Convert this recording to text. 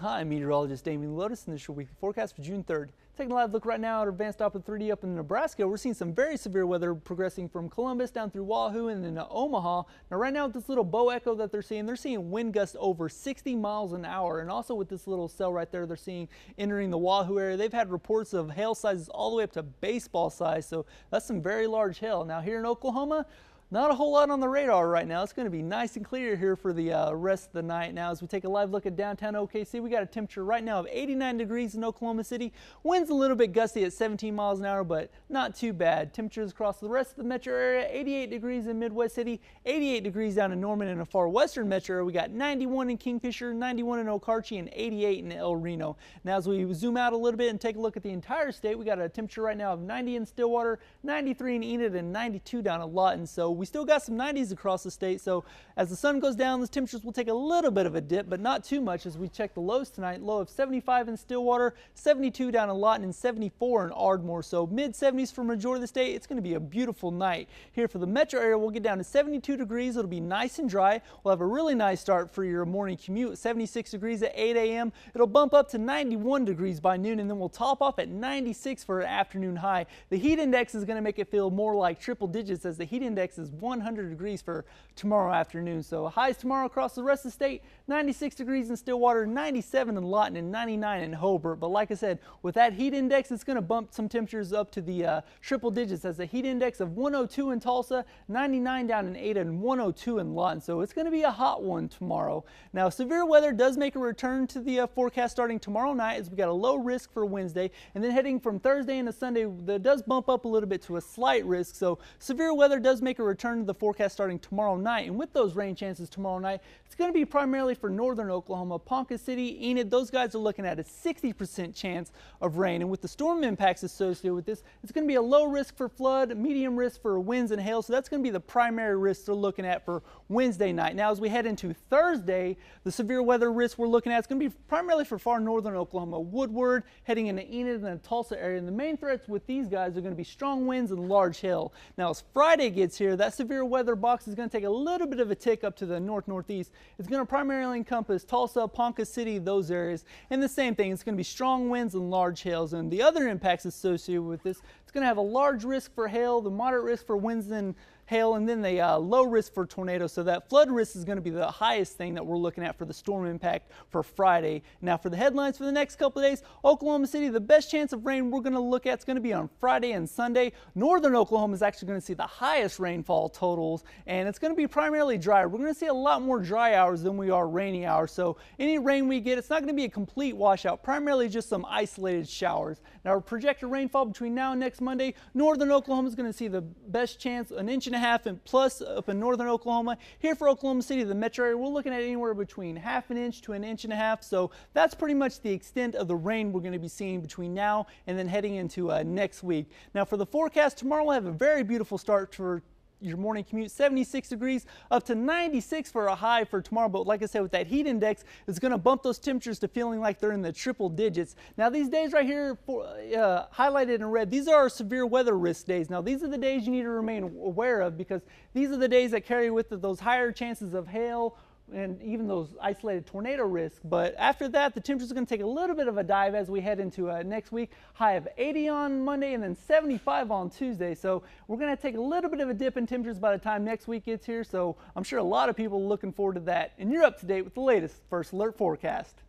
Hi, I'm meteorologist Damien Lodes, and this is your weekly forecast for June 3rd. Taking a live look right now at our advanced Doppler 3D up in Nebraska. We're seeing some very severe weather progressing from Columbus down through Wahoo and then Omaha. Now right now with this little bow echo that they're seeing wind gusts over 60 miles an hour. And also with this little cell right there they're seeing entering the Wahoo area, they've had reports of hail sizes all the way up to baseball size. So that's some very large hail. Now here in Oklahoma, not a whole lot on the radar right now. It's going to be nice and clear here for the rest of the night. Now, as we take a live look at downtown OKC, we got a temperature right now of 89 degrees in Oklahoma City. Wind's a little bit gusty at 17 miles an hour, but not too bad. Temperatures across the rest of the metro area, 88 degrees in Midwest City, 88 degrees down in Norman and the far western metro area. We got 91 in Kingfisher, 91 in Okarche, and 88 in El Reno. Now, as we zoom out a little bit and take a look at the entire state, we got a temperature right now of 90 in Stillwater, 93 in Enid, and 92 down in Lawton. So we still got some 90s across the state. So as the sun goes down, the temperatures will take a little bit of a dip, but not too much as we check the lows tonight. Low of 75 in Stillwater, 72 down in Lawton, and 74 in Ardmore. So mid 70s for majority of the state. It's going to be a beautiful night. Here for the metro area, we'll get down to 72 degrees. It'll be nice and dry. We'll have a really nice start for your morning commute. 76 degrees at 8 a.m. It'll bump up to 91 degrees by noon, and then we'll top off at 96 for an afternoon high. The heat index is going to make it feel more like triple digits as the heat index is 100 degrees for tomorrow afternoon. So highs tomorrow across the rest of the state, 96 degrees in Stillwater, 97 in Lawton, and 99 in Hobart. But like I said, with that heat index, it's going to bump some temperatures up to the triple digits as a heat index of 102 in Tulsa, 99 down in Ada, and 102 in Lawton. So it's going to be a hot one tomorrow. Now, severe weather does make a return to the forecast starting tomorrow night as we got a low risk for Wednesday, and then heading from Thursday into Sunday, that does bump up a little bit to a slight risk. So severe weather does make a return to the forecast starting tomorrow night, and with those rain chances tomorrow night, it's going to be primarily for northern Oklahoma. Ponca City, Enid, those guys are looking at a 60% chance of rain, and with the storm impacts associated with this, it's going to be a low risk for flood, medium risk for winds and hail. So that's going to be the primary risk they're looking at for Wednesday night. Now, as we head into Thursday, the severe weather risk we're looking at is going to be primarily for far northern Oklahoma, Woodward, heading into Enid and the Tulsa area. And the main threats with these guys are going to be strong winds and large hail. Now, as Friday gets here, that severe weather box is going to take a little bit of a tick up to the north-northeast. It's going to primarily encompass Tulsa, Ponca City, those areas. And the same thing, it's going to be strong winds and large hails. And the other impacts associated with this, it's going to have a large risk for hail, the moderate risk for winds and hail, and then the low risk for tornadoes. So that flood risk is going to be the highest thing that we're looking at for the storm impact for Friday. Now for the headlines for the next couple of days, Oklahoma City, the best chance of rain we're going to look at is going to be on Friday and Sunday. Northern Oklahoma is actually going to see the highest rainfall totals, and it's going to be primarily dry. We're going to see a lot more dry hours than we are rainy hours. So any rain we get, it's not going to be a complete washout, primarily just some isolated showers. Now our projected rainfall between now and next Monday, northern Oklahoma is going to see the best chance, an inch and a half and plus up in northern Oklahoma. Here for Oklahoma City, the metro area, we're looking at anywhere between half an inch to an inch and a half. So that's pretty much the extent of the rain we're going to be seeing between now and then heading into next week. Now for the forecast, tomorrow we'll have a very beautiful start for your morning commute, 76 degrees up to 96 for a high for tomorrow. But like I said, with that heat index, it's going to bump those temperatures to feeling like they're in the triple digits. Now these days right here highlighted in red, these are our severe weather risk days. Now these are the days you need to remain aware of because these are the days that carry with it those higher chances of hail and even those isolated tornado risks. But after that, the temperatures are going to take a little bit of a dive as we head into next week. High of 80 on Monday and then 75 on Tuesday. So we're going to take a little bit of a dip in temperatures by the time next week gets here. So I'm sure a lot of people are looking forward to that. And you're up to date with the latest First Alert forecast.